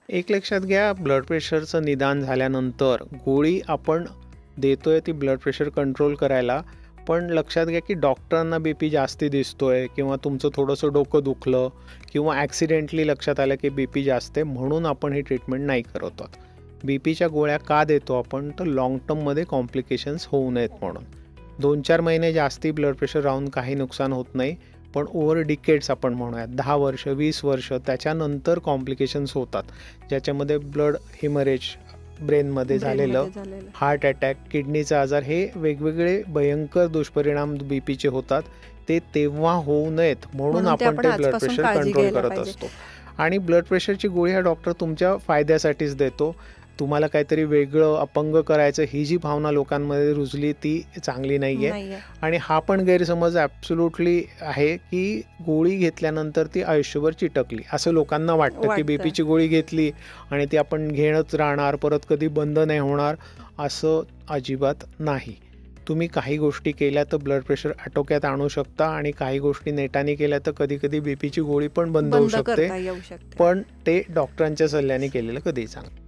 एक लक्षात घ्या, ब्लड प्रेशरचं निदान झाल्यानंतर गोळी आपण देतोय ती ब्लड प्रेशर कंट्रोल करायला, पण लक्षात घ्या की डॉक्टरांना BP जास्ती दिसतोय किंवा तुमचं थोडंसं डोकं दुखलं किंवा ॲक्सिडेंटली लक्षात आलं की BP जास्त आहे म्हणून आपण ही ट्रीटमेंट नाही करत आहोत. BPच्या गोळ्या का देतो आपण, तर लॉंग टर्ममध्ये कॉम्प्लिकेशन्स होऊ नयेत म्हणून. 2-4 महिने जास्ती ब्लड प्रेशर राहून काही नुकसान होत नाही, पण ओव्हर डिकेड्स आपण म्हणूयात 10 वर्ष 20 वर्ष त्याच्यानंतर कॉम्प्लिकेशन्स होतात, ज्याच्यामध्ये ब्लड हिमरेज ब्रेनमध्ये झालेलं, हार्ट अटॅक, किडनीचा आजार, हे वेगवेगळे भयंकर दुष्परिणाम BPचे होतात. ते तेव्हा होऊ नयेत म्हणून आपण ते ब्लड प्रेशर कंट्रोल करत असतो. आणि ब्लड प्रेशरची गोळी हा डॉक्टर तुमच्या फायद्यासाठीच देतो. तुम्हाला काहीतरी वेगळं अपंग करायचं ही जी भावना लोकांमध्ये रुजली ती चांगली नाही आहे. आणि हा पण गैरसमज ॲब्सोल्युटली आहे की गोळी घेतल्यानंतर ती आयुष्यभर चिटकली असं लोकांना वाटतं की BPची गोळी घेतली आणि ती आपण घेणंच राहणार, परत कधी बंद नाही होणार, असं अजिबात नाही. तुम्ही काही गोष्टी केल्या तर ब्लड प्रेशर आटोक्यात आणू शकता आणि काही गोष्टी नेटाने केल्या तर कधी कधी BPची गोळी पण बंद होऊ शकते, पण ते डॉक्टरांच्या सल्ल्याने केलेलं कधीही चांगलं.